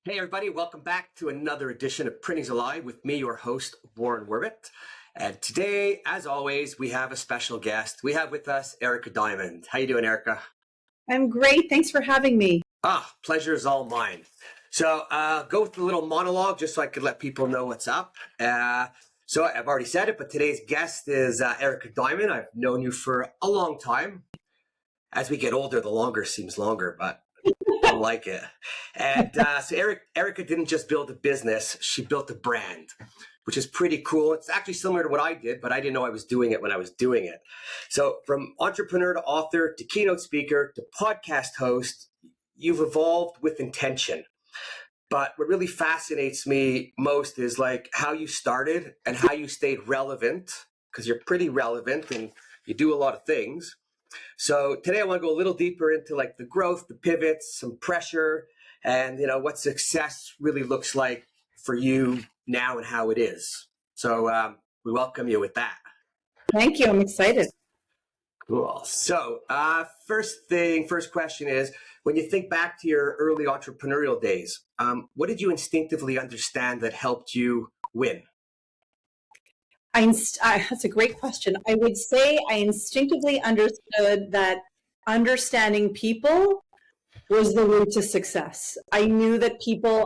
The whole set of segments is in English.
Hey everybody, welcome back to another edition of Printings Alive with me, your host, Warren Werbitt. And today, as always, we have a special guest. We have with us Erika Diamond. How you doing, Erika? I'm great. Thanks for having me. Pleasure is all mine. So go with a little monologue just so I could let people know what's up. So I've already said it, but today's guest is Erika Diamond. I've known you for a long time. As we get older, the longer seems longer, but I like it. And so Erika didn't just build a business, she built a brand, which is pretty cool. It's actually similar to what I did, but I didn't know I was doing it when I was doing it. So from entrepreneur to author to keynote speaker to podcast host, you've evolved with intention. But what really fascinates me most is like how you started and how you stayed relevant, because you're pretty relevant and you do a lot of things. So today I want to go a little deeper into like the growth, the pivots, some pressure, and what success really looks like for you now and how it is. So we welcome you with that. Thank you. I'm excited. Cool. So first question is, when you think back to your early entrepreneurial days, what did you instinctively understand that helped you win? That's a great question. I would say I instinctively understood that understanding people was the route to success. I knew that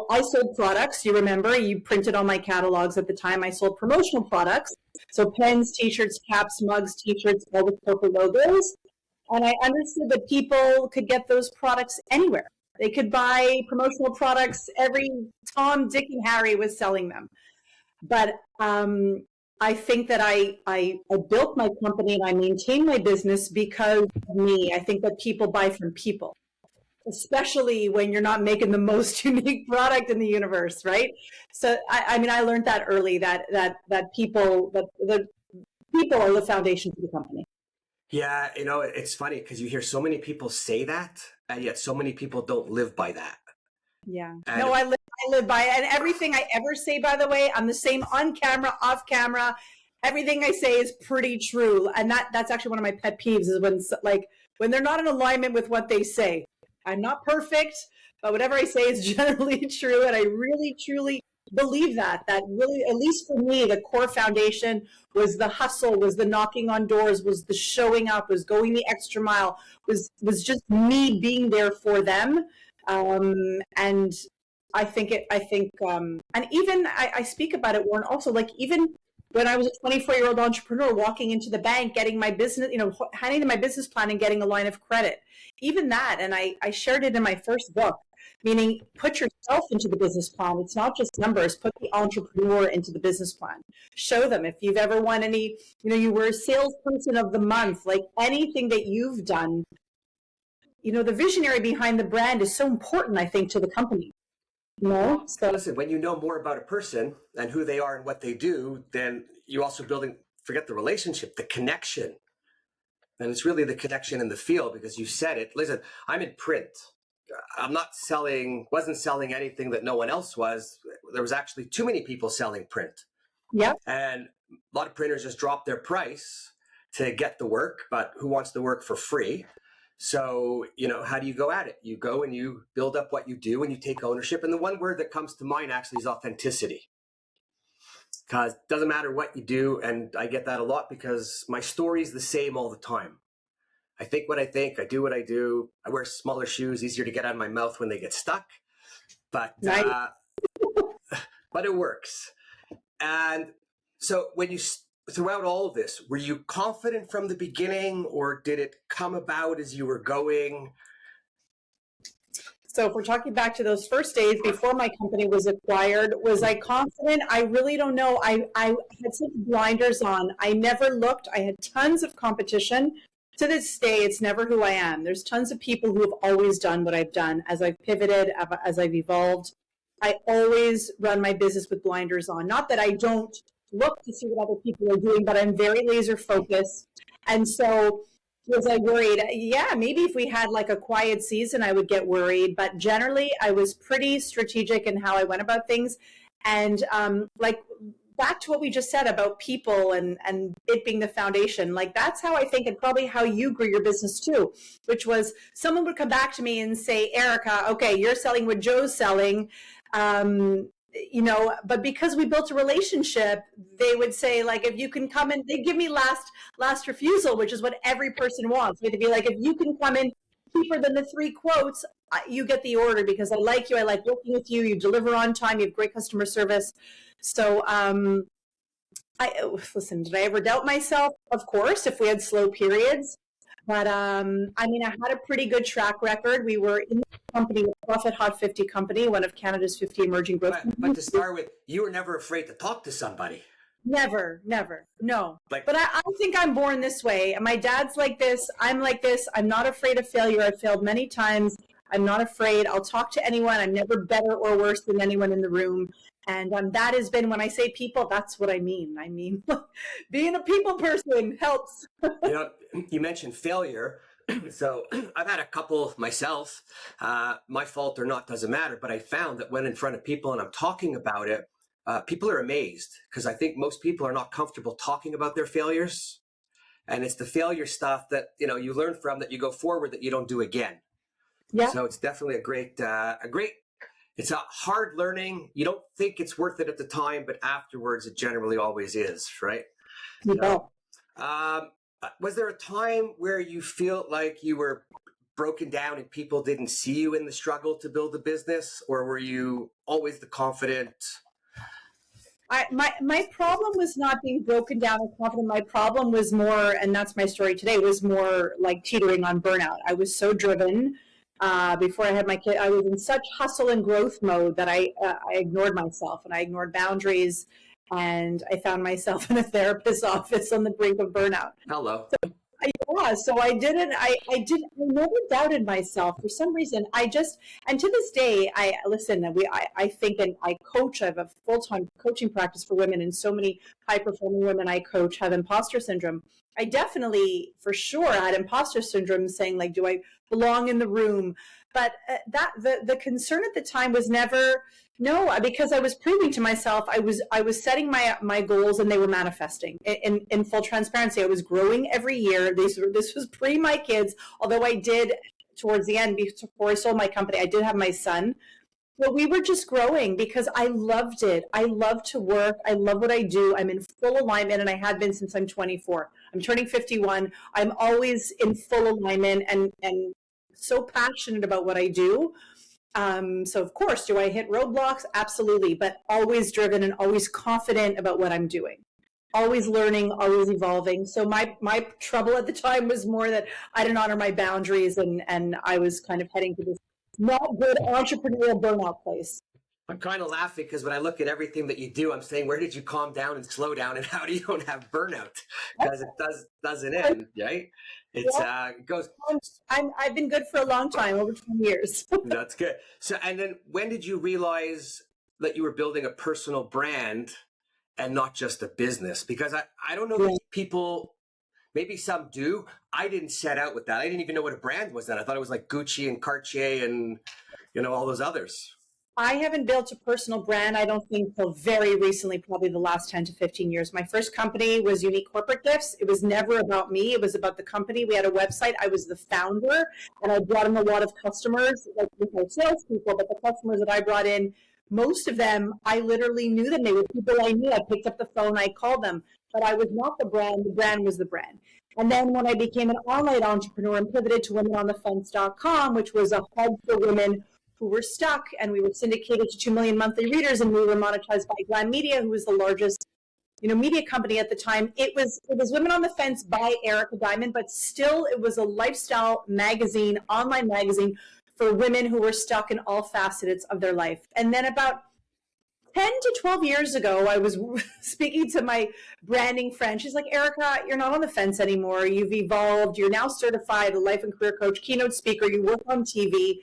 I sold products. You remember, you printed on my catalogs at the time. I sold promotional products. So pens, t-shirts, caps, mugs, t-shirts, all with corporate logos. And I understood that people could get those products anywhere. They could buy promotional products. Every Tom, Dick, and Harry was selling them. But I think that I built my company and I maintained my business because of me. I think that people buy from people, especially when you're not making the most unique product in the universe, right? So I learned that early that people are the foundation for the company. Yeah, it's funny because you hear so many people say that, and yet so many people don't live by that. Yeah. No, I live by it. And everything I ever say, by the way, I'm the same on camera, off camera. Everything I say is pretty true. And that's actually one of my pet peeves is when they're not in alignment with what they say. I'm not perfect, but whatever I say is generally true. And I really, truly believe that really, at least for me, the core foundation was the hustle, was the knocking on doors, was the showing up, was going the extra mile, was just me being there for them. And I think, and even I speak about it, Warren, also, like even when I was a 24-year-old entrepreneur walking into the bank, getting my business, handing them my business plan and getting a line of credit, even that. And I shared it in my first book, meaning put yourself into the business plan. It's not just numbers, put the entrepreneur into the business plan. Show them if you've ever won any, you were a salesperson of the month, like anything that you've done. The visionary behind the brand is so important, I think, to the company. So listen, when you know more about a person and who they are and what they do, then you also forget the relationship, the connection. And it's really the connection in the field because you said it. Listen, I'm in print. Wasn't selling anything that no one else was. There was actually too many people selling print. Yeah. And a lot of printers just drop their price to get the work, but who wants the work for free? So, how do you go at it? You go and you build up what you do and you take ownership. And the one word that comes to mind actually is authenticity. Because it doesn't matter what you do. And I get that a lot because my story is the same all the time. I think what I think, I do what I do. I wear smaller shoes, easier to get out of my mouth when they get stuck. But, but it works. And so throughout all of this, were you confident from the beginning or did it come about as you were going? So if we're talking back to those first days before my company was acquired, was I confident? I really don't know. I had such blinders on. I never looked. I had tons of competition. To this day, it's never who I am. There's tons of people who have always done what I've done as I've pivoted, as I've evolved. I always run my business with blinders on. Not that I don't look to see what other people are doing, but I'm very laser focused. And so was I worried? Yeah, maybe if we had like a quiet season, I would get worried. But generally, I was pretty strategic in how I went about things. And back to what we just said about people and it being the foundation, like that's how I think and probably how you grew your business too, which was someone would come back to me and say, Erika, okay, you're selling what Joe's selling. But because we built a relationship, they would say, like, if you can come in, they give me last refusal, which is what every person wants. They'd be like, if you can come in cheaper than the 3 quotes, you get the order because I like you. I like working with you. You deliver on time. You have great customer service. So, listen, did I ever doubt myself? Of course, if we had slow periods. But I had a pretty good track record. We were in the company, Profit Hot 50 company, one of Canada's 50 emerging growth companies. But to start with, you were never afraid to talk to somebody. Never, no. But I think I'm born this way. My dad's like this. I'm like this. I'm not afraid of failure. I've failed many times. I'm not afraid. I'll talk to anyone. I'm never better or worse than anyone in the room. And that has been, when I say people, that's what I mean. I mean, being a people person helps. You mentioned failure. So I've had a couple myself. My fault or not doesn't matter. But I found that when in front of people and I'm talking about it, people are amazed because I think most people are not comfortable talking about their failures. And it's the failure stuff that, you learn from, that you go forward, that you don't do again. Yeah. So it's definitely a great, it's a hard learning. You don't think it's worth it at the time, but afterwards it generally always is, right? So, was there a time where you feel like you were broken down and people didn't see you in the struggle to build a business, or were you always the confident? My problem was not being broken down and confident. My problem was more, and that's my story today, was more like teetering on burnout. I was so driven. Before I had my kid, I was in such hustle and growth mode that I ignored myself and I ignored boundaries, and I found myself in a therapist's office on the brink of burnout. Hello. So I never doubted myself for some reason. And to this day, I think, and I coach. I have a full-time coaching practice for women, and so many high-performing women I coach have imposter syndrome. I definitely, for sure, had imposter syndrome, saying, like, do I belong in the room? But the concern at the time was never, no, because I was proving to myself, I was setting my goals and they were manifesting. In full transparency, I was growing every year. This was pre my kids, although I did, towards the end, before I sold my company, I did have my son. But we were just growing because I loved it. I love to work. I love what I do. I'm in full alignment, and I have been since I'm 24. I'm turning 51. I'm always in full alignment and so passionate about what I do. So of course, do I hit roadblocks? Absolutely, but always driven and always confident about what I'm doing. Always learning, always evolving. So my trouble at the time was more that I didn't honor my boundaries, and I was kind of heading to this not good entrepreneurial burnout place. I'm kind of laughing because when I look at everything that you do, I'm saying, where did you calm down and slow down, and how do you don't have burnout? Because it doesn't end, right? It goes. I've been good for a long time, over 20 years. That's good. So, and then when did you realize that you were building a personal brand and not just a business? Because I don't know that people. Maybe some do. I didn't set out with that. I didn't even know what a brand was then. I thought it was like Gucci and Cartier and, all those others. I haven't built a personal brand, I don't think, until very recently, probably the last 10 to 15 years. My first company was Unique Corporate Gifts. It was never about me. It was about the company. We had a website. I was the founder, and I brought in a lot of customers, like with my salespeople, but the customers that I brought in, most of them, I literally knew them. They were people I knew. I picked up the phone, I called them. But I was not the brand was the brand. And then when I became an online entrepreneur and pivoted to womenonthefence.com, which was a hub for women who were stuck, and we were syndicated to 2 million monthly readers, and we were monetized by Glam Media, who was the largest media company at the time. It was Women on the Fence by Erika Diamond, but still it was a lifestyle magazine, online magazine for women who were stuck in all facets of their life. And then about 10 to 12 years ago, I was speaking to my branding friend. She's like, Erika, you're not on the fence anymore. You've evolved. You're now certified a life and career coach, keynote speaker. You work on TV.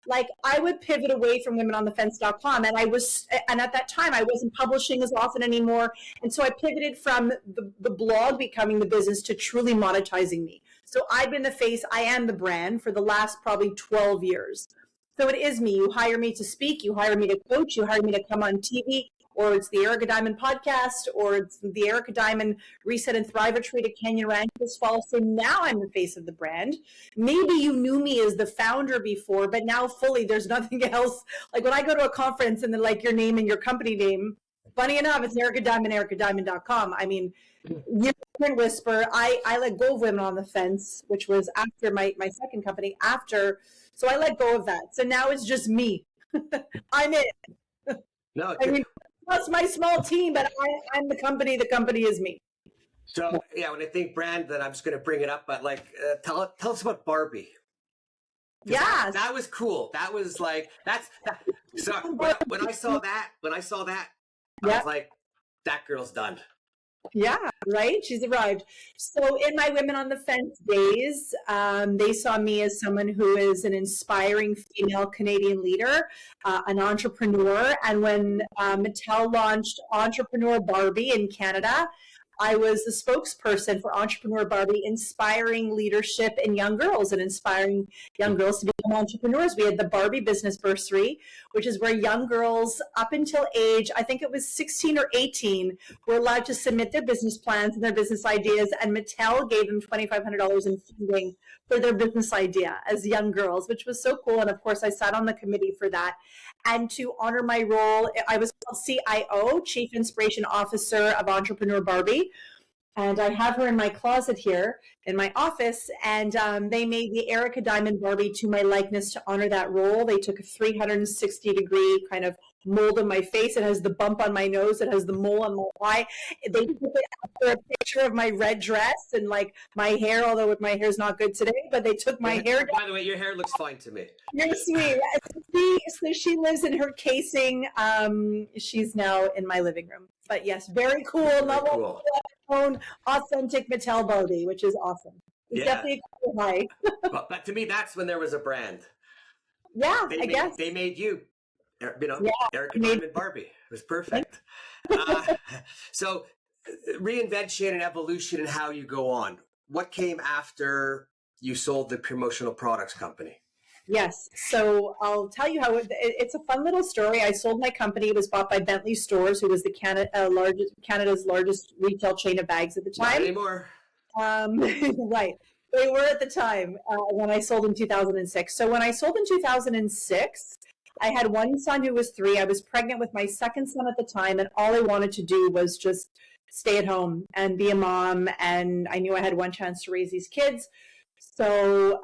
Like, I would pivot away from womenonthefence.com. And at that time, I wasn't publishing as often anymore. And so I pivoted from the blog becoming the business to truly monetizing me. So I've been the face, I am the brand for the last probably 12 years. So it is me. You hire me to speak. You hire me to coach. You hire me to come on TV. or it's the Erika Diamond podcast, or it's the Erika Diamond Reset and Thrive Retreat at Canyon Ranch this fall. So now I'm the face of the brand. Maybe you knew me as the founder before, but now fully there's nothing else. Like when I go to a conference and then like your name and your company name, funny enough, it's Erika Diamond, erikadiamond.com. I mean, Unicorn Whisper, I let go of Women on the Fence, which was after my second company after. So I let go of that. So now it's just me. I'm it. No, I mean, plus my small team, but I'm the company. The company is me. So yeah, when I think brand, then I'm just going to bring it up. But like, tell us about Barbie. Yeah, that was cool. That was like So when I saw that, I was like, that girl's done. Yeah, right. She's arrived. So in my Women on the Fence days, they saw me as someone who is an inspiring female Canadian leader, an entrepreneur. And when Mattel launched Entrepreneur Barbie in Canada, I was the spokesperson for Entrepreneur Barbie, inspiring leadership in young girls and inspiring young girls to become entrepreneurs. We had the Barbie Business Bursary, which is where young girls up until age, I think it was 16 or 18, were allowed to submit their business plans and their business ideas. And Mattel gave them $2,500 in funding for their business idea as young girls, which was so cool. And of course, I sat on the committee for that. And to honor my role, I was called CIO, Chief Inspiration Officer of Entrepreneur Barbie. And I have her in my closet here in my office. And they made the Erika Diamond Barbie to my likeness to honor that role. They took a 360-degree kind of mold of my face. It has the bump on my nose. It has the mole on my eye. They took it after a picture of my red dress and like my hair, although my hair's not good today, but they took my hair. By the way, your hair looks fine to me. You're sweet. So she lives in her casing. She's now in my living room. But yes, very cool. Cool. Own authentic Mattel Barbie, which is awesome. It's definitely a cool high. But to me, that's when there was a brand. Yeah, I guess. They made you. Erika Diamond Barbie. It was perfect. So reinvention and evolution and how you go on. What came after you sold the promotional products company? Yes. So I'll tell you how it's a fun little story. I sold my company. It was bought by Bentley Stores, who was the Canada's largest retail chain of bags at the time. Not anymore. Right. They were at the time when I sold in 2006. So when I sold in 2006, I had one son who was 3. I was pregnant with my second son at the time, and all I wanted to do was just stay at home and be a mom. And I knew I had one chance to raise these kids. So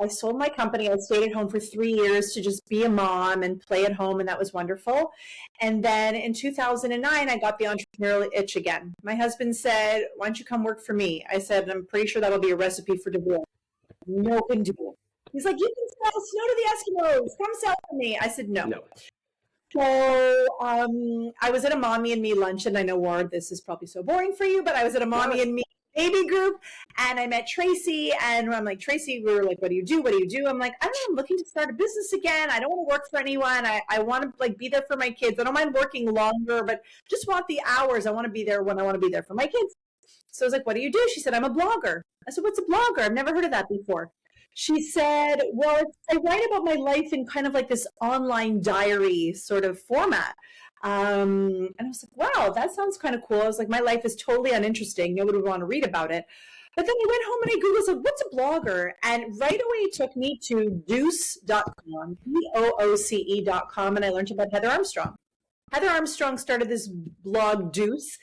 I sold my company. I stayed at home for 3 years to just be a mom and play at home, and that was wonderful. And then in 2009, I got the entrepreneurial itch again. My husband said, "Why don't you come work for me?" I said, "I'm pretty sure that'll be a recipe for divorce." No can do it. He's like, "You can sell snow to the Eskimos. Come sell for me." I said, no. So I was at a Mommy and Me luncheon. I know, Ward, this is probably so boring for you, but I was at a Mommy and Me baby group, and I met Tracy, and I'm like, Tracy, we were like, what do you do? What do you do? I'm like, I don't know, I'm looking to start a business again. I don't want to work for anyone. I want to like be there for my kids. I don't mind working longer, but just want the hours. I want to be there when I want to be there for my kids. So I was like, what do you do? She said, I'm a blogger. I said, what's a blogger? I've never heard of that before. She said, well, I write about my life in kind of like this online diary sort of format. And I was like, wow, that sounds kind of cool. I was like, my life is totally uninteresting. Nobody would want to read about it. But then I went home and I Googled, like, what's a blogger? And right away it took me to deuce.com, DOOCE.com, and I learned about Heather Armstrong. Heather Armstrong started this blog, Deuce,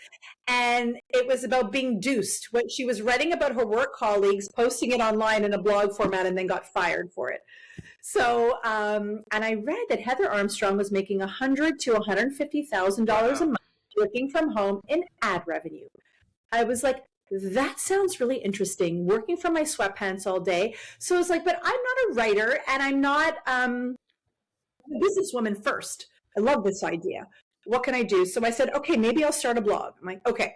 and it was about being deuced. What she was writing about her work colleagues, posting it online in a blog format, and then got fired for it. So, and I read that Heather Armstrong was making $100,000 to $150,000 a month working from home in ad revenue. I was like, that sounds really interesting, working from my sweatpants all day. So I was like, but I'm not a writer, and I'm not a businesswoman first. I love this idea. What can I do? So I said, okay, maybe I'll start a blog. I'm like, okay,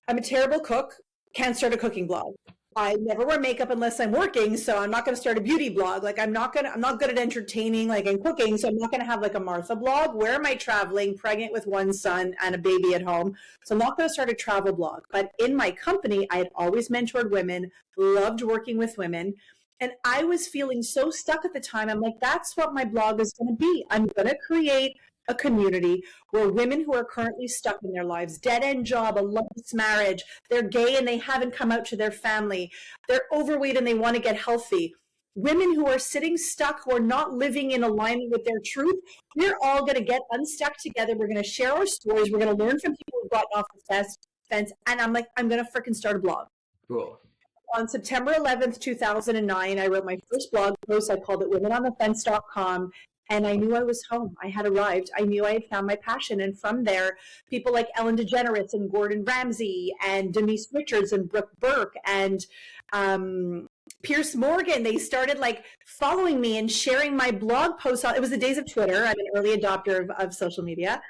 I'm a terrible cook, can't start a cooking blog. I never wear makeup unless I'm working, so I'm not going to start a beauty blog. Like I'm not good at entertaining, like in cooking, so I'm not going to have like a Martha blog. Where am I traveling, pregnant with one son and a baby at home? So I'm not going to start a travel blog. But in my company, I had always mentored women, loved working with women. And I was feeling so stuck at the time. I'm like, that's what my blog is going to be. I'm going to create a community where women who are currently stuck in their lives, dead-end job, a loveless marriage, they're gay and they haven't come out to their family, they're overweight and they want to get healthy, women who are sitting stuck, who are not living in alignment with their truth, we're all going to get unstuck together. We're going to share our stories. We're going to learn from people who've gotten off the fence. And I'm like, I'm going to freaking start a blog. Cool. On September 11th, 2009, I wrote my first blog post. I called it womenonthefence.com. And I knew I was home. I had arrived. I knew I had found my passion. And from there, people like Ellen DeGeneres and Gordon Ramsay and Denise Richards and Brooke Burke and Pierce Morgan, they started like following me and sharing my blog posts. It was the days of Twitter. I'm an early adopter of social media.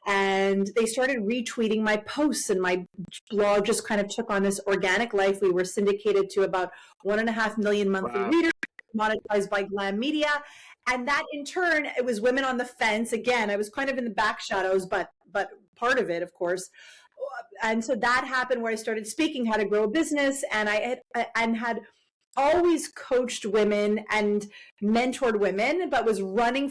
And they started retweeting my posts, and my blog just kind of took on this organic life. We were syndicated to about 1.5 million monthly readers, monetized by Glam Media. And that in turn, it was Women on the Fence. Again, I was kind of in the back shadows, but part of it, of course. And so that happened where I started speaking how to grow a business, and I had always coached women and mentored women, but was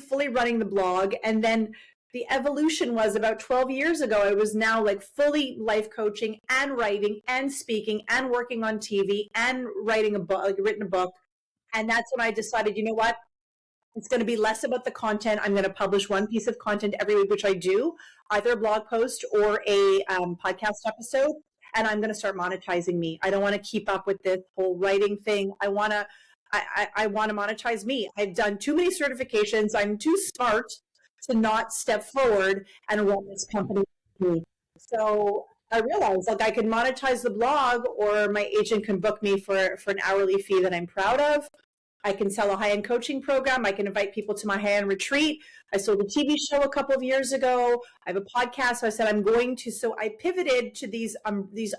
fully running the blog. And then the evolution was about 12 years ago, I was now like fully life coaching and writing and speaking and working on TV and writing a book, like written a book. And that's when I decided, you know what? It's going to be less about the content. I'm going to publish one piece of content every week, which I do, either a blog post or a podcast episode. And I'm going to start monetizing me. I don't want to keep up with this whole writing thing. I want to monetize me. I've done too many certifications. I'm too smart to not step forward and run this company with me. So I realized like I could monetize the blog, or my agent can book me for an hourly fee that I'm proud of. I can sell a high-end coaching program. I can invite people to my high-end retreat. I sold a TV show a couple of years ago. I have a podcast. So I said I'm going to. So I pivoted to these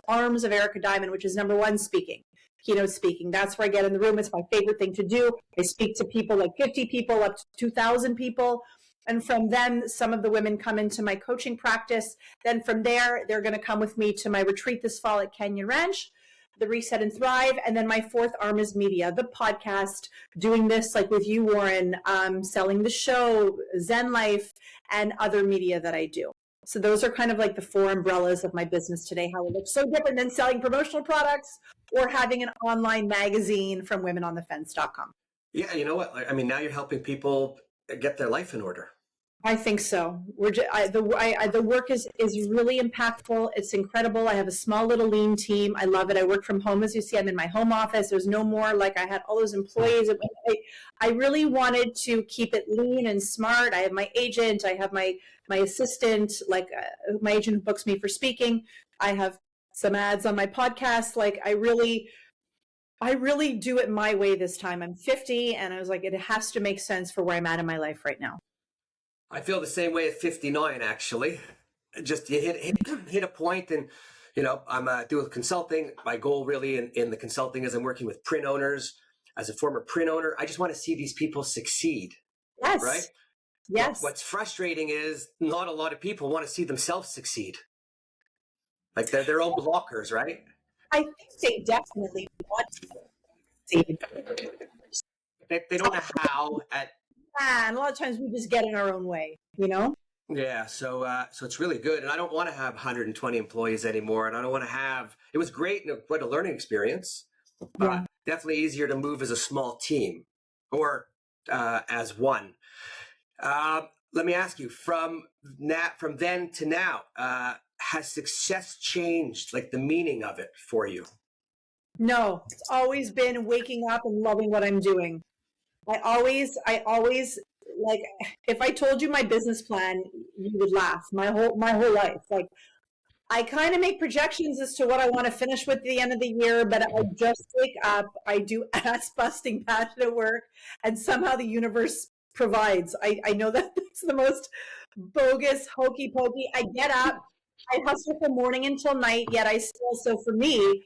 arms of Erika Diamond, which is number one, speaking, keynote speaking. That's where I get in the room. It's my favorite thing to do. I speak to people like 50 people up to 2,000 people. And from them, some of the women come into my coaching practice. Then from there, they're going to come with me to my retreat this fall at Canyon Ranch, the Reset and Thrive. And then my fourth arm is media, the podcast, doing this like with you, Warren, selling the show, Zen Life, and other media that I do. So those are kind of like the four umbrellas of my business today, how it looks so different than selling promotional products or having an online magazine from womenonthefence.com. Yeah, you know what? I mean, now you're helping people get their life in order. I think so. The work is really impactful. It's incredible. I have a small little lean team. I love it. I work from home. As you see, I'm in my home office. There's no more like I had all those employees. I really wanted to keep it lean and smart. I have my agent. I have my assistant, like my agent who books me for speaking. I have some ads on my podcast. Like I really do it my way this time. I'm 50 and I was like, it has to make sense for where I'm at in my life right now. I feel the same way at 59, actually. Just you hit a point, and you know I'm doing consulting. My goal really in the consulting is I'm working with print owners. As a former print owner, I just want to see these people succeed. Yes. Right? Yes. What's frustrating is not a lot of people want to see themselves succeed. Like they're their own blockers, right? I think they definitely want to succeed. They don't know how and a lot of times we just get in our own way, you know? Yeah, so it's really good. And I don't want to have 120 employees anymore. And I don't want to have, it was great and quite a learning experience. Yeah. Definitely easier to move as a small team or as one. Let me ask you, from then to now, has success changed, like the meaning of it for you? No, it's always been waking up and loving what I'm doing. I always like, if I told you my business plan, you would laugh. My whole life, like I kind of make projections as to what I want to finish with at the end of the year, but I just wake up, I do ass busting passionate work, and somehow the universe provides. I know that that's the most bogus hokey pokey. I get up, I hustle from morning until night, yet I still, so for me,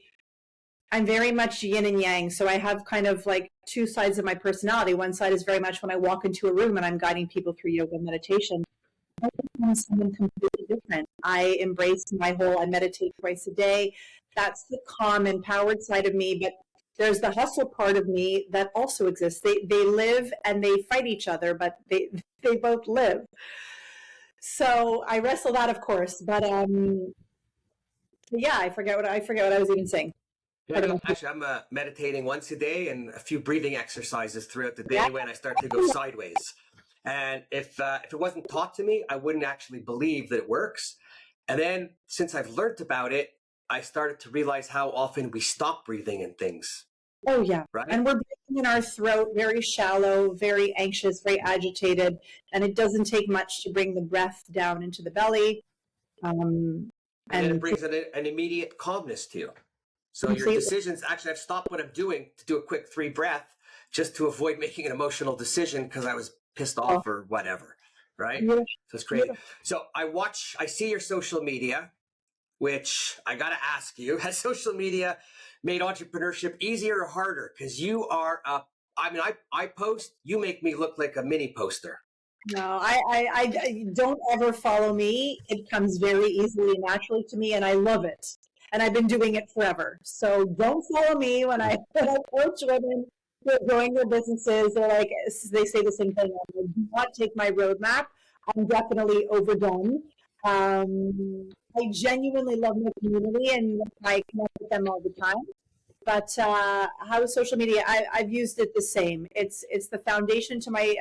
I'm very much yin and yang. So I have kind of like two sides of my personality. One side is very much when I walk into a room and I'm guiding people through yoga meditation. I'm someone completely different. I embrace I meditate twice a day. That's the calm, empowered side of me. But there's the hustle part of me that also exists. They live and they fight each other, but they both live. So I wrestle that, of course, but yeah, I forget what I was even saying. Yeah, no, actually, I'm meditating once a day and a few breathing exercises throughout the day Yeah. when I start to go sideways. And if it wasn't taught to me, I wouldn't actually believe that it works. And then since I've learned about it, I started to realize how often we stop breathing in things. Oh yeah. Right. And we're breathing in our throat, very shallow, very anxious, very agitated. And it doesn't take much to bring the breath down into the belly. And then it brings an immediate calmness to you. So your decisions, actually, I've stopped what I'm doing to do a quick 3 breath just to avoid making an emotional decision because I was pissed off or whatever. Right. Yeah. So it's crazy. Yeah. So I see your social media, which I got to ask you, has social media made entrepreneurship easier or harder? Because you are, I post, you make me look like a mini poster. No, I don't ever follow me. It comes very easily and naturally to me, and I love it. And I've been doing it forever. So don't follow me when I coach women who are growing their businesses. They say the same thing. I do not take my roadmap. I'm definitely overdone. I genuinely love my community and I connect with them all the time. But how is social media? I've used it the same. It's the foundation to my.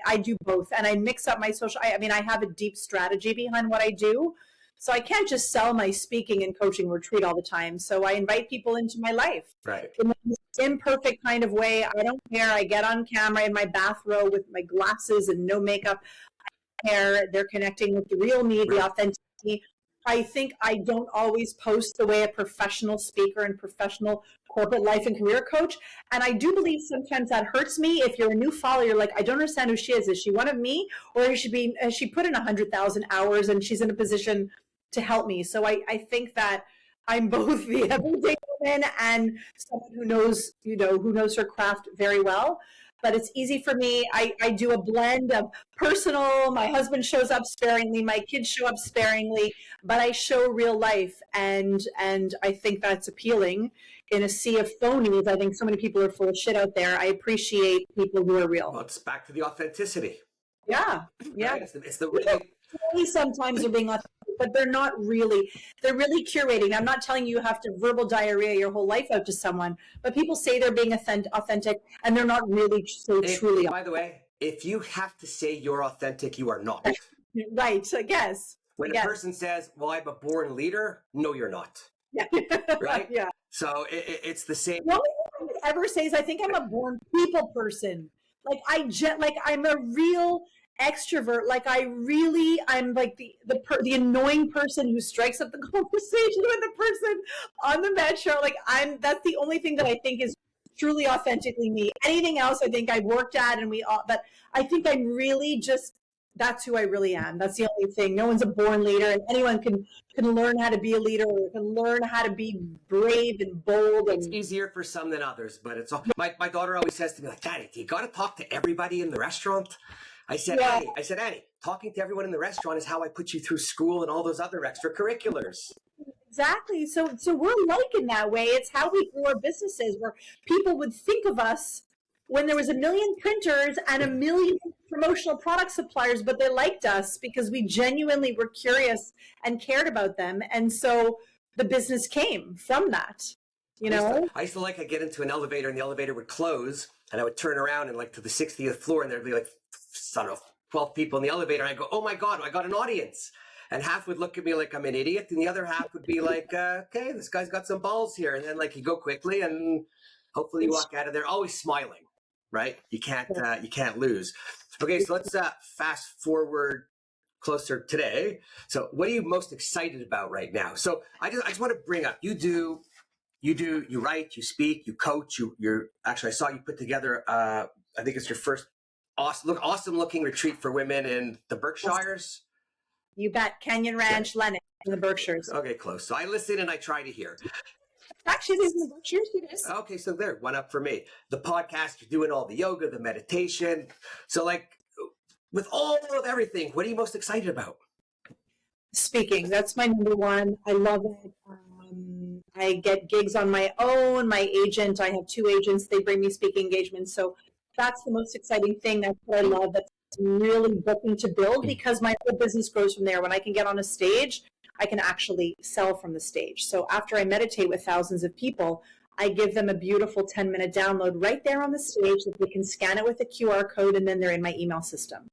I do both, and I mix up my social. I have a deep strategy behind what I do, so I can't just sell my speaking and coaching retreat all the time. So I invite people into my life, right, in an imperfect kind of way. I don't care. I get on camera in my bathrobe with my glasses and no makeup. I don't care. They're connecting with the real me, the authentic me. I think I don't always post the way a professional speaker and professional corporate life and career coach. And I do believe sometimes that hurts me. If you're a new follower, you're like, I don't understand who she is. Is she one of me? Or has she put in 100,000 hours and she's in a position to help me? So I think that I'm both the everyday woman and someone who knows her craft very well. But it's easy for me. I do a blend of personal. My husband shows up sparingly. My kids show up sparingly, but I show real life, and I think that's appealing in a sea of phonies. I think so many people are full of shit out there. I appreciate people who are real. Well, it's back to the authenticity. Yeah, yeah. Right? It's the really. Sometimes are being authentic, but they're not really. They're really curating. I'm not telling you have to verbal diarrhea your whole life out to someone, but people say they're being authentic, and they're not really truly. By the way, if you have to say you're authentic, you are not. Right. I guess. When a person says, "Well, I'm a born leader," no, you're not. Yeah. Right. Yeah. So it's the same. The only thing I would ever say is I think I'm a born people person. I'm a real extrovert. I'm like the annoying person who strikes up the conversation with the person on the metro. That's the only thing that I think is truly authentically me. Anything else I think I've worked at but I think I'm really just, that's who I really am. That's the only thing. No one's a born leader, and anyone can learn how to be a leader, or can learn how to be brave and bold. It's easier for some than others, but it's all. My daughter always says to me, like, "Daddy, do you got to talk to everybody in the restaurant?" I said, yeah. Annie, talking to everyone in the restaurant is how I put you through school and all those other extracurriculars. Exactly. So we're alike in that way. It's how we grew our businesses, where people would think of us when there was 1 million printers and 1 million promotional product suppliers, but they liked us because we genuinely were curious and cared about them. And so the business came from that, I used to I'd get into an elevator and the elevator would close and I would turn around and to the 60th floor and there'd be 12 people in the elevator. And I'd go, oh my God, I got an audience. And half would look at me like I'm an idiot. And the other half would be like, okay, this guy's got some balls here. And then you go quickly and hopefully you walk out of there always smiling. Right? You can't lose. Okay, so let's fast forward closer today. So what are you most excited about right now? So I just want to bring up, you write, you speak, you coach, you're actually, I saw you put together, I think it's your first awesome looking retreat for women in the Berkshires. You bet. Canyon Ranch, Lennox in the Berkshires. Okay, close. So I listen and I try to hear. Actually, it is in the Berkshires. It is. Okay, so there, one up for me. The podcast, you're doing all the yoga, the meditation. So with all of everything, what are you most excited about? Speaking. That's my number one. I love it. I get gigs on my own. My I have 2 agents. They bring me speaking engagements. So that's the most exciting thing. That's what I love. That's really looking to build, because my whole business grows from there. When I can get on a stage, I can actually sell from the stage. So after I meditate with thousands of people, I give them a beautiful 10-minute download right there on the stage that they can scan it with a QR code, and then they're in my email system.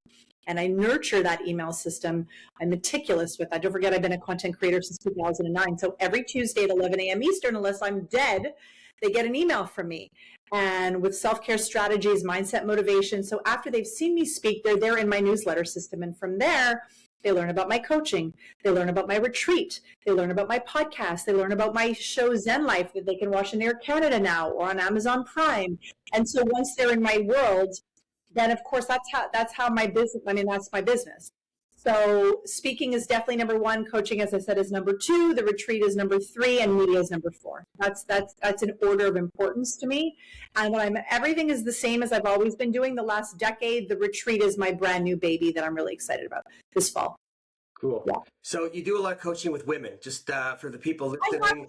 And I nurture that email system. I'm meticulous with that. Don't forget, I've been a content creator since 2009. So every Tuesday at 11 a.m. Eastern, unless I'm dead, they get an email from me. And with self-care strategies, mindset, motivation. So after they've seen me speak, they're there in my newsletter system. And from there, they learn about my coaching. They learn about my retreat. They learn about my podcast. They learn about my show Zen Life that they can watch in Air Canada now or on Amazon Prime. And so once they're in my world, then of course that's how my business, that's my business. So speaking is definitely number one. Coaching, as I said, is number two. The retreat is number three, and media is number four. That's an order of importance to me. And when everything is the same as I've always been doing the last decade. The retreat is my brand new baby that I'm really excited about this fall. Cool. Yeah. So you do a lot of coaching with women, just for the people listening.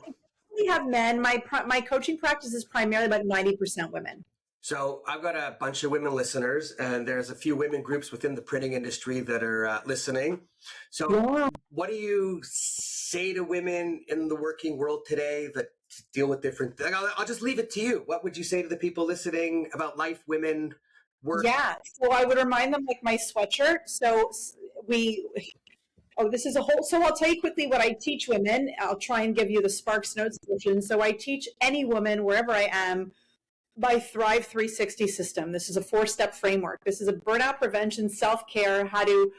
I have men. My coaching practice is primarily about 90% women. So I've got a bunch of women listeners, and there's a few women groups within the printing industry that are listening. So what do you say to women in the working world today that deal with different things? I'll just leave it to you. What would you say to the people listening about life, women, work? Yeah. So I would remind them, like my sweatshirt. So this is a whole, so I'll tell you quickly what I teach women. I'll try and give you the Sparks Notes version. So I teach any woman, wherever I am, by Thrive 360 system. This is a 4-step framework. This is a burnout prevention, self-care, how to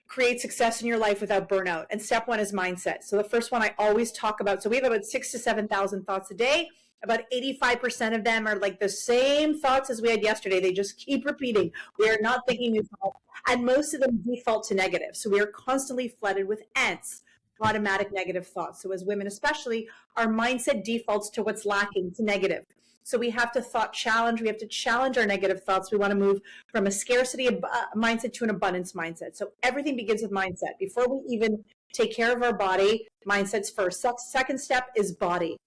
create success in your life without burnout. And step one is mindset. So the first one I always talk about. So we have about 6,000 to 7,000 thoughts a day. About 85% of them are like the same thoughts as we had yesterday. They just keep repeating. We are not thinking new thoughts. And most of them default to negative. So we are constantly flooded with ants, automatic negative thoughts. So as women especially, our mindset defaults to what's lacking, to negative. So we have to thought challenge. We have to challenge our negative thoughts. We want to move from a scarcity mindset to an abundance mindset. So everything begins with mindset. Before we even take care of our body, mindset's first. Second step is body.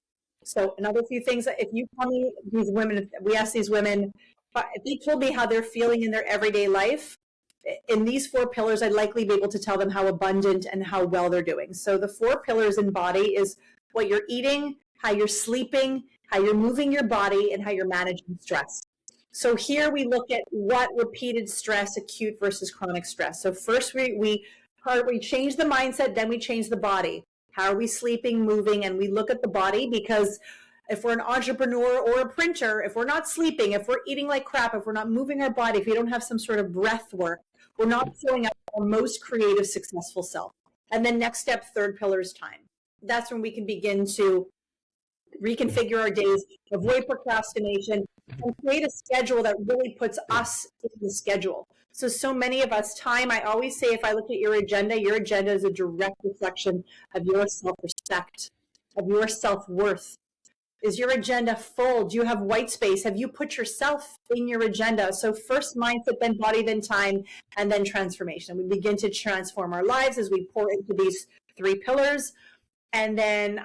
So another few things, if you tell me, these women, we ask these women, if they told me how they're feeling in their everyday life, in these 4 pillars, I'd likely be able to tell them how abundant and how well they're doing. So the 4 pillars in body is what you're eating, how you're sleeping, how you're moving your body, and how you're managing stress. So here we look at what repeated stress, acute versus chronic stress. So first we change the mindset, then we change the body. How are we sleeping, moving? And we look at the body, because if we're an entrepreneur or a printer, if we're not sleeping, if we're eating like crap, if we're not moving our body, if we don't have some sort of breath work, we're not showing up our most creative, successful self. And then next step, third pillar is time. That's when we can begin to reconfigure our days, avoid procrastination, and create a schedule that really puts us in the schedule. So many of us, time, I always say, if I look at your agenda is a direct reflection of your self-respect, of your self-worth. Is your agenda full? Do you have white space? Have you put yourself in your agenda? So first mindset, then body, then time, and then transformation. We begin to transform our lives as we pour into these 3 pillars. And then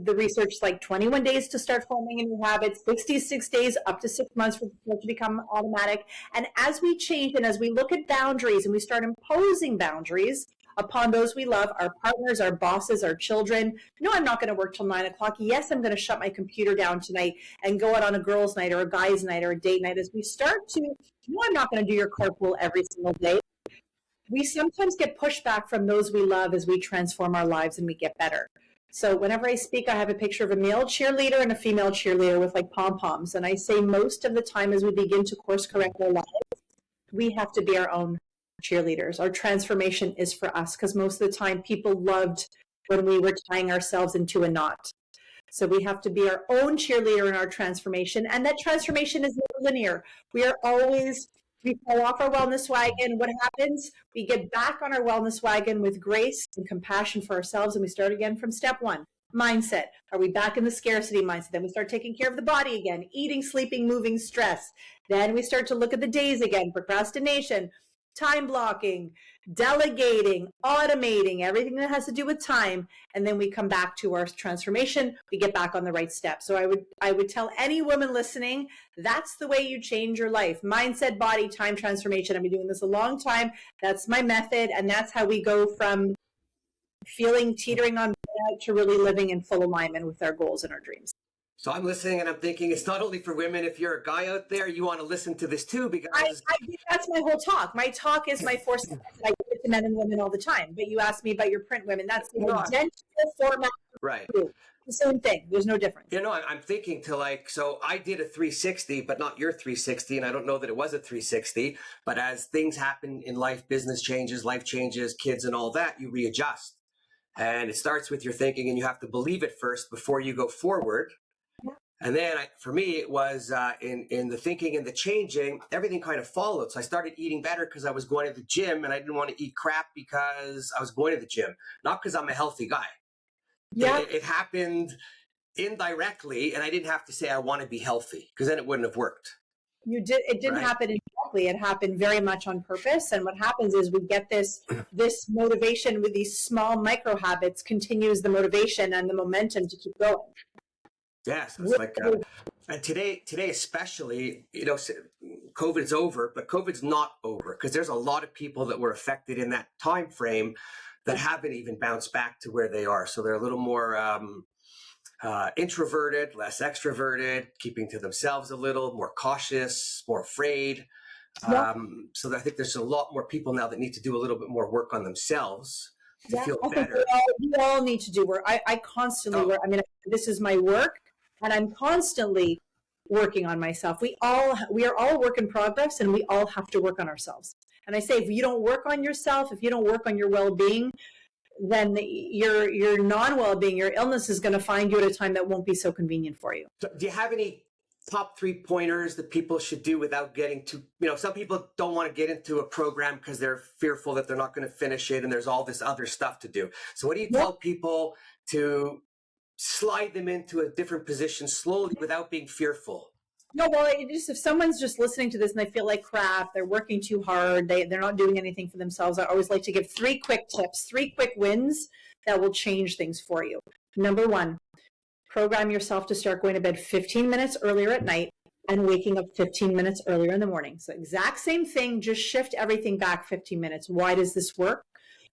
the research is like 21 days to start forming a new habit, 66 days up to 6 months for it to become automatic. And as we change and as we look at boundaries and we start imposing boundaries upon those we love, our partners, our bosses, our children. No, I'm not going to work till 9 o'clock. Yes, I'm going to shut my computer down tonight and go out on a girls' night or a guys' night or a date night. As we start to, no, I'm not going to do your carpool every single day. We sometimes get pushback from those we love as we transform our lives and we get better. So whenever I speak, I have a picture of a male cheerleader and a female cheerleader with like pom-poms. And I say most of the time as we begin to course correct our lives, we have to be our own cheerleaders. Our transformation is for us, because most of the time people loved when we were tying ourselves into a knot. So we have to be our own cheerleader in our transformation. And that transformation is never linear. We fall off our wellness wagon. What happens? We get back on our wellness wagon with grace and compassion for ourselves, and we start again from step 1. Mindset. Are we back in the scarcity mindset? Then we start taking care of the body again, eating, sleeping, moving, stress. Then we start to look at the days again, procrastination. time blocking, delegating, automating, everything that has to do with time. And then we come back to our transformation. We get back on the right step. So I would tell any woman listening, that's the way you change your life. Mindset, body, time transformation. I've been doing this a long time. That's my method. And that's how we go from feeling teetering on burnout to really living in full alignment with our goals and our dreams. So I'm listening and I'm thinking it's not only for women. If you're a guy out there, you want to listen to this too, because that's my whole talk. My talk is my 4 steps. I give it to men and women all the time. But you asked me about your print women. That's the identical format. Right. The same thing. There's no difference. I'm thinking so I did a 360, but not your 360. And I don't know that it was a 360, but as things happen in life, business changes, life changes, kids and all that, you readjust. And it starts with your thinking, and you have to believe it first before you go forward. And then for me, it was in the thinking and the changing, everything kind of followed. So I started eating better because I was going to the gym, and I didn't want to eat crap because I was going to the gym, not because I'm a healthy guy. Yeah. It happened indirectly, and I didn't have to say I want to be healthy, because then it wouldn't have worked. It didn't happen indirectly. It happened very much on purpose. And what happens is we get this motivation with these small micro habits continues the motivation and the momentum to keep going. Yes, it's like, and today especially, COVID's over, but COVID's not over, because there's a lot of people that were affected in that time frame that haven't even bounced back to where they are. So they're a little more introverted, less extroverted, keeping to themselves a little, more cautious, more afraid. So I think there's a lot more people now that need to do a little bit more work on themselves to feel better. We all need to do work. I constantly work. I mean, this is my work. And I'm constantly working on myself. We are all work in progress, and we all have to work on ourselves. And I say, if you don't work on yourself, if you don't work on your well-being, then your non-well-being, your illness is going to find you at a time that won't be so convenient for you. So do you have any top 3 pointers that people should do without getting to, some people don't want to get into a program because they're fearful that they're not going to finish it, and there's all this other stuff to do. So what do you tell people to slide them into a different position slowly without being fearful? No, well, if someone's just listening to this and they feel like crap, they're working too hard, they're not doing anything for themselves, I always like to give 3 quick tips, 3 quick wins that will change things for you. Number 1, program yourself to start going to bed 15 minutes earlier at night and waking up 15 minutes earlier in the morning. So exact same thing, just shift everything back 15 minutes. Why does this work?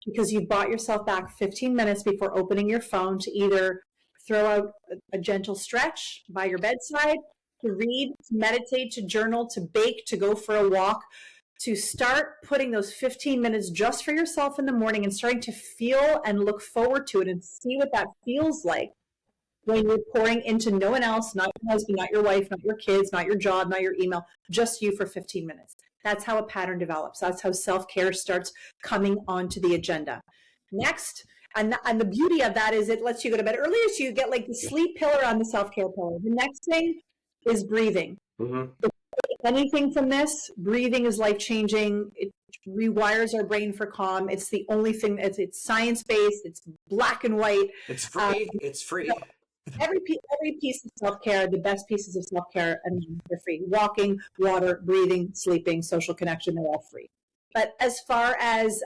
Because you've brought yourself back 15 minutes before opening your phone to either throw out a gentle stretch by your bedside, to read, to meditate, to journal, to bake, to go for a walk, to start putting those 15 minutes just for yourself in the morning and starting to feel and look forward to it and see what that feels like when you're pouring into no one else, not your husband, not your wife, not your kids, not your job, not your email, just you for 15 minutes. That's how a pattern develops. That's how self-care starts coming onto the agenda. Next, and the beauty of that is it lets you go to bed earlier, so you get like the sleep pillar on the self-care pillar. The next thing is breathing. Mm-hmm. Anything from this, breathing is life-changing. It rewires our brain for calm. It's the only thing, it's science-based, it's black and white. It's free. It's free. Every piece of self-care, the best pieces of self-care, they're free. Walking, water, breathing, sleeping, social connection, they're all free. But as far as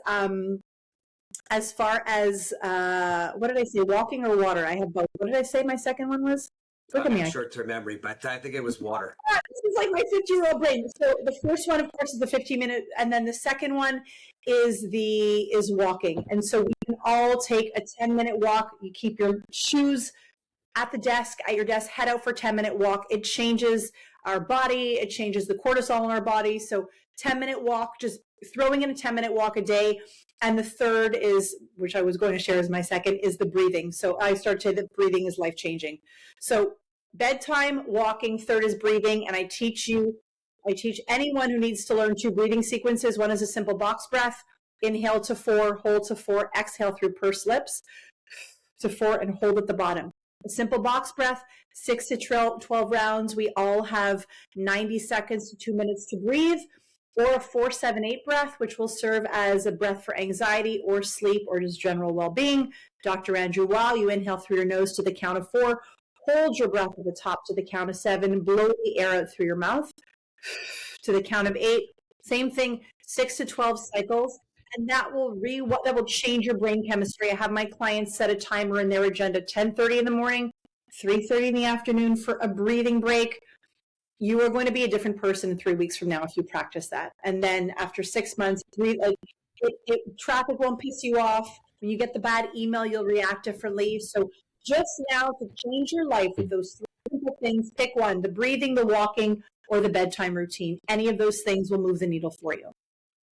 what did I say? Walking or water? I have both. What did I say my second one was? Look at me. Short-term memory, but I think it was water. This is like my 50-year-old brain. So the first one, of course, is the 15-minute, and then the second one is walking. And so we can all take a 10-minute walk. You keep your shoes at your desk, head out for a 10-minute walk. It changes our body. It changes the cortisol in our body. So 10-minute walk, just throwing in a 10-minute walk a day. And the third is, which I was going to share as my second, is the breathing. So I started to say that breathing is life-changing. So bedtime, walking, third is breathing. And I teach anyone who needs to learn 2 breathing sequences. One is a simple box breath. Inhale to 4, hold to 4, exhale through pursed lips to 4, and hold at the bottom. A simple box breath, 6 to 12 rounds. We all have 90 seconds to 2 minutes to breathe. Or a 4-7-8 breath, which will serve as a breath for anxiety or sleep or just general well-being. Dr. Andrew Weil, you inhale through your nose to the count of 4, hold your breath at the top to the count of 7, blow the air out through your mouth to the count of 8. Same thing, 6 to 12 cycles, and that will change your brain chemistry. I have my clients set a timer in their agenda, 10:30 in the morning, 3:30 in the afternoon for a breathing break. You are going to be a different person in 3 weeks from now if you practice that. And then after 6 months, traffic won't piss you off. When you get the bad email, you'll react differently. So just now, to change your life with those 3 simple things, pick one: the breathing, the walking, or the bedtime routine. Any of those things will move the needle for you.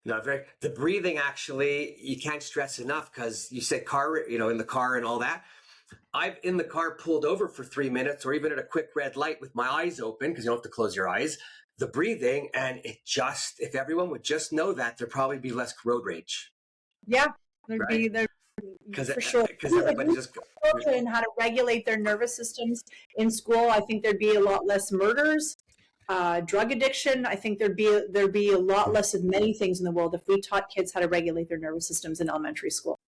No, the breathing, actually, you can't stress enough, because you said in the car and all that. I've in the car pulled over for 3 minutes, or even at a quick red light with my eyes open, because you don't have to close your eyes. The breathing, and if everyone would just know that, there'd probably be less road rage. Yeah, there'd be for sure. Because everybody just and how to regulate their nervous systems in school. I think there'd be a lot less murders, drug addiction. I think there'd be a lot less of many things in the world if we taught kids how to regulate their nervous systems in elementary school.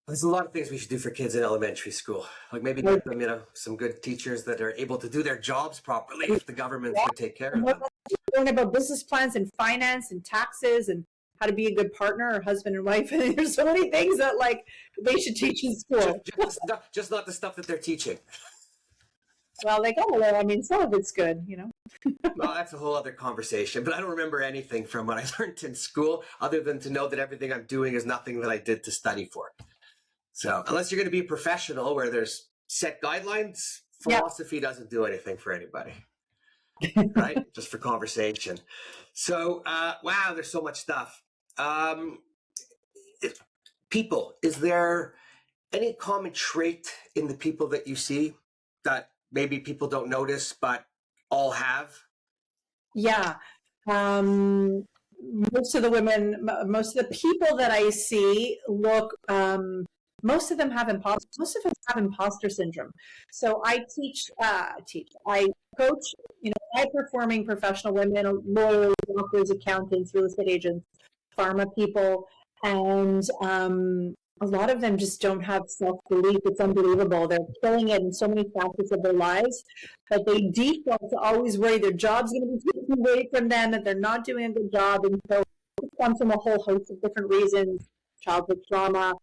There's a lot of things we should do for kids in elementary school. Like maybe give them, some good teachers that are able to do their jobs properly if the government would take care of them. Learn about business plans and finance and taxes and how to be a good partner or husband and wife. And there's so many things that they should teach in school. Just not the stuff that they're teaching. Well, some of it's good, Well, that's a whole other conversation, but I don't remember anything from what I learned in school other than to know that everything I'm doing is nothing that I did to study for. So unless you're going to be a professional where there's set guidelines, philosophy doesn't do anything for anybody, right? Just for conversation. So, wow, there's so much stuff. People, is there any common trait in the people that you see that maybe people don't notice, but all have? Yeah. Most of the people that I see look, most of them have imposter syndrome. So I I coach, high-performing professional women, lawyers, doctors, accountants, real estate agents, pharma people, and a lot of them just don't have self-belief. It's unbelievable. They're killing it in so many facets of their lives, but they default to always worry their job's going to be taken away from them, that they're not doing a good job. And so it comes from a whole host of different reasons: childhood trauma.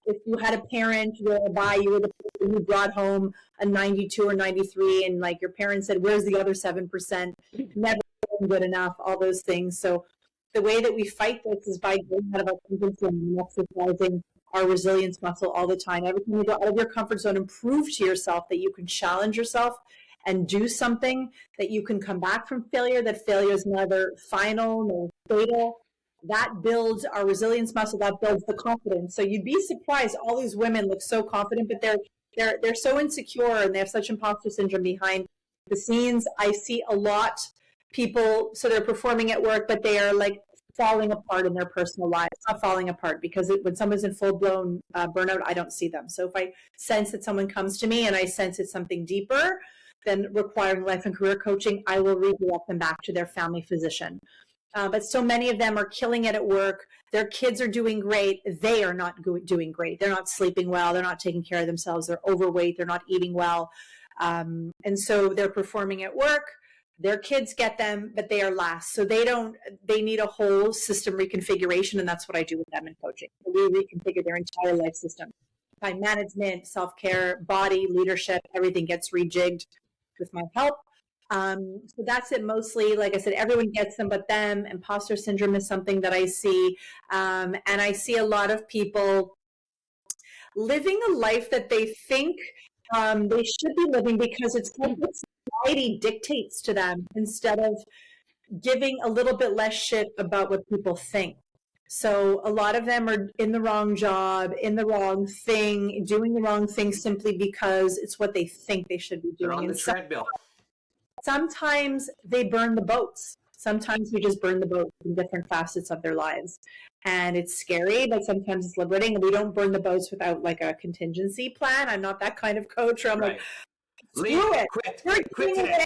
If you had a parent whereby you were the person who brought home a 92 or 93, and your parents said, "Where's the other 7%? Never good enough," all those things. So the way that we fight this is by getting out of our comfort zone and exercising our resilience muscle all the time. Every time you go out of your comfort zone and prove to yourself that you can challenge yourself and do something, that you can come back from failure, that failure is neither final nor fatal. That builds our resilience muscle, that builds the confidence. So you'd be surprised, all these women look so confident, but they're so insecure and they have such imposter syndrome behind the scenes. I see a lot people, so they're performing at work, but they are falling apart in their personal lives. Not falling apart, because when someone's in full-blown burnout, I don't see them. So if I sense that someone comes to me and I sense it's something deeper than requiring life and career coaching, I will redirect them back to their family physician. But so many of them are killing it at work. Their kids are doing great. They are not doing great. They're not sleeping well. They're not taking care of themselves. They're overweight. They're not eating well. And so they're performing at work. Their kids get them, but they are last. So they need a whole system reconfiguration. And that's what I do with them in coaching. We reconfigure their entire life system. Time management, self-care, body, leadership, everything gets rejigged with my help. So that's it mostly. Like I said, everyone gets them but them. Imposter syndrome is something that I see. And I see a lot of people living a life that they think they should be living because it's what society dictates to them, instead of giving a little bit less shit about what people think. So a lot of them are in the wrong job, in the wrong thing, doing the wrong thing simply because it's what they think they should be doing. They're on the treadmill. Sometimes they burn the boats. Sometimes we just burn the boats in different facets of their lives. And it's scary, but sometimes it's liberating. And we don't burn the boats without a contingency plan. I'm not that kind of coach where I'm screw it. Quit today.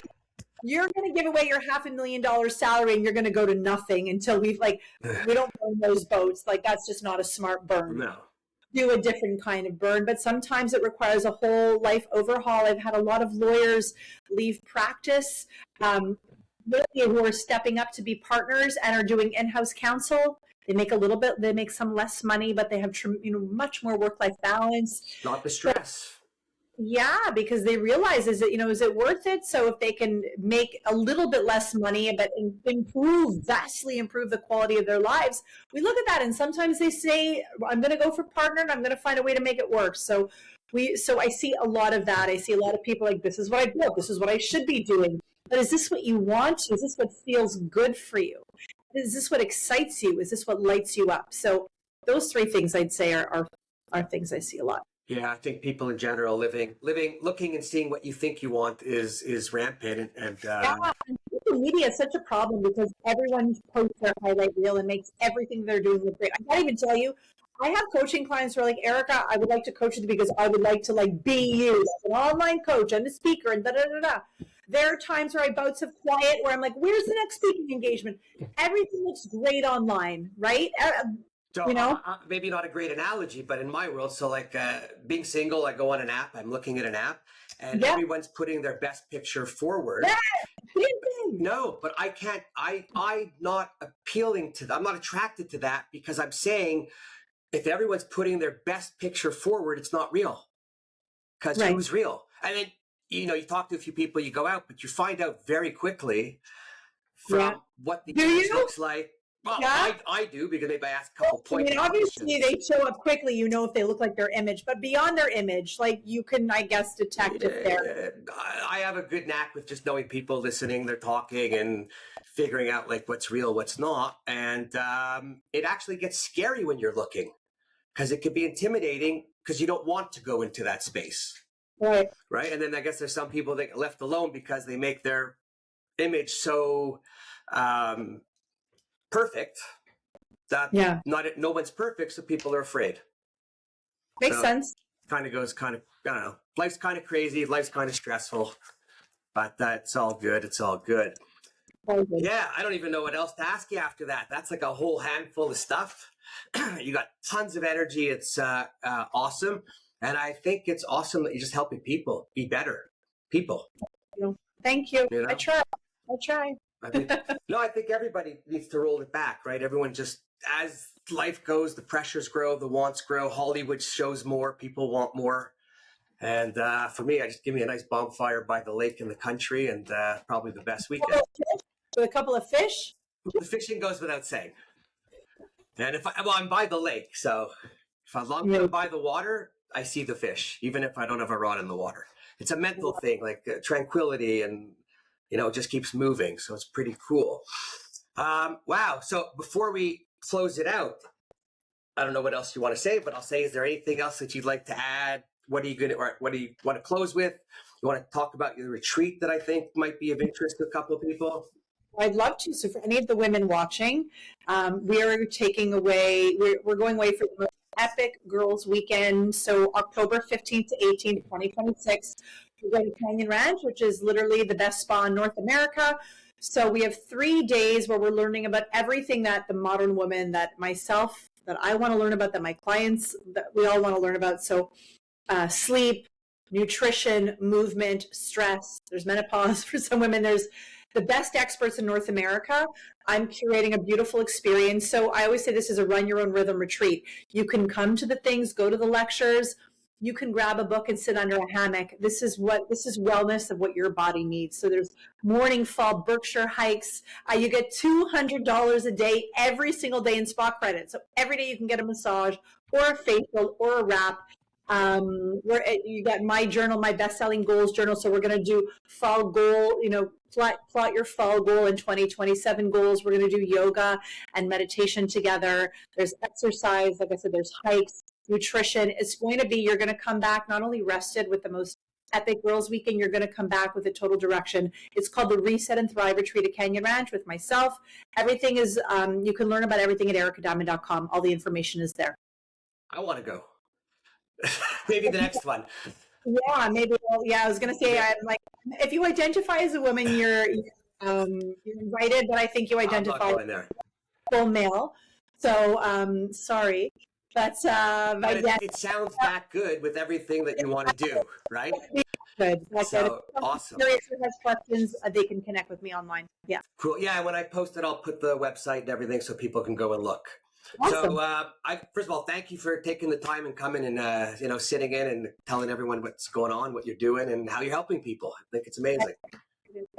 You're going to give away your $500,000 salary and you're going to go to nothing until we don't burn those boats. That's just not a smart burn. No. Do a different kind of burn, but sometimes it requires a whole life overhaul. I've had a lot of lawyers leave practice really who are stepping up to be partners and are doing in-house counsel. They make a little bit, they make some less money, but they have much more work-life balance. Not the stress. Yeah, because they realize, is it worth it? So if they can make a little bit less money, but vastly improve the quality of their lives, we look at that, and sometimes they say, I'm going to go for partner and I'm going to find a way to make it work. So I see a lot of that. I see a lot of people like, this is what I built. This is what I should be doing. But is this what you want? Is this what feels good for you? Is this what excites you? Is this what lights you up? So those three things I'd say are things I see a lot. Yeah, I think people in general looking and seeing what you think you want is rampant. And yeah, social media is such a problem because everyone posts their highlight reel and makes everything they're doing look great. I can't even tell you, I have coaching clients who are like, Erika, I would like to coach you because I would like to be you as an online coach and a speaker and da-da-da-da. There are times where I bouts of quiet where I'm like, where's the next speaking engagement? Everything looks great online, right? So, maybe not a great analogy, but in my world, so being single, I go on an app, I'm looking at an app, and everyone's putting their best picture forward. Yeah. No, but I can't, I'm not appealing to that. I'm not attracted to that because I'm saying if everyone's putting their best picture forward, it's not real. Because who's real? And then, you talk to a few people, you go out, but you find out very quickly from what the image looks like. Well, I do because maybe I ask a couple points. Obviously, they show up quickly. If they look like their image, but beyond their image, you can, I guess, detect if they're. I have a good knack with just knowing people listening, they're talking, and figuring out what's real, what's not. And it actually gets scary when you're looking because it can be intimidating because you don't want to go into that space. Right. Right. And then I guess there's some people that get left alone because they make their image so perfect that no one's perfect, so people are afraid. Makes sense. I don't know. Life's kind of crazy. Life's kind of stressful, but it's all good. It's all good. Yeah, I don't even know what else to ask you after that. That's like a whole handful of stuff. You got tons of energy. It's awesome. And I think it's awesome that you're just helping people be better people. Thank you. I try. I think everybody needs to roll it back, right? Everyone just, as life goes, the pressures grow, the wants grow. Hollywood shows more, people want more. And for me, I just give me a nice bonfire by the lake in the country and probably the best weekend. With a couple of fish? The fishing goes without saying. And I'm by the lake, so as long as I'm by the water, I see the fish, even if I don't have a rod in the water. It's a mental thing, tranquility, and it just keeps moving. So it's pretty cool. Wow. So before we close it out, I don't know what else you want to say, but I'll say, is there anything else that you'd like to add? What do you want to close with? You want to talk about your retreat that I think might be of interest to a couple of people? I'd love to. So for any of the women watching, we're going away for the most epic girls weekend. So October 15th to 18th, 2026, we're going to Canyon Ranch, which is literally the best spa in North America. So we have 3 days where we're learning about everything that the modern woman, that I want to learn about, that my clients, that we all want to learn about. So sleep, nutrition, movement, stress. There's menopause for some women. There's the best experts in North America. I'm curating a beautiful experience. So I always say this is a run your own rhythm retreat. You can come to the things, go to the lectures. You can grab a book and sit under a hammock. This is wellness of what your body needs. So there's morning fall Berkshire hikes. You get $200 a day every single day in spa credit. So every day you can get a massage or a facial or a wrap. You got my journal, my best-selling goals journal. So we're going to do fall goal, plot your fall goal in 2027 goals. We're going to do yoga and meditation together. There's exercise. Like I said, there's hikes, nutrition. It's going to be, you're going to come back not only rested with the most epic girls weekend, you're going to come back with a total direction. It's called the Reset and Thrive Retreat at Canyon Ranch with myself. Everything is, you can learn about everything at erikadiamond.com. All the information is there. I want to go. Maybe the next one. Yeah, maybe. Well, I was going to say, I'm like, if you identify as a woman, you're invited, but I think you identify as full male. So, sorry. But But yeah, it sounds that good with everything that you want to do, right? good. So awesome. Curious who has questions, they can connect with me online. Yeah. Cool. Yeah, when I post it, I'll put the website and everything so people can go and look. Awesome. So, first of all, thank you for taking the time and coming and sitting in and telling everyone what's going on, what you're doing, and how you're helping people. I think it's amazing.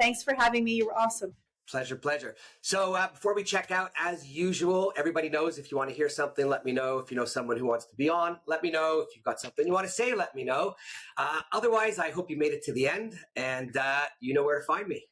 Thanks for having me. You were awesome. Pleasure. So before we check out, as usual, everybody knows if you want to hear something, let me know. If you know someone who wants to be on, let me know. If you've got something you want to say, let me know. Otherwise, I hope you made it to the end, and you know where to find me.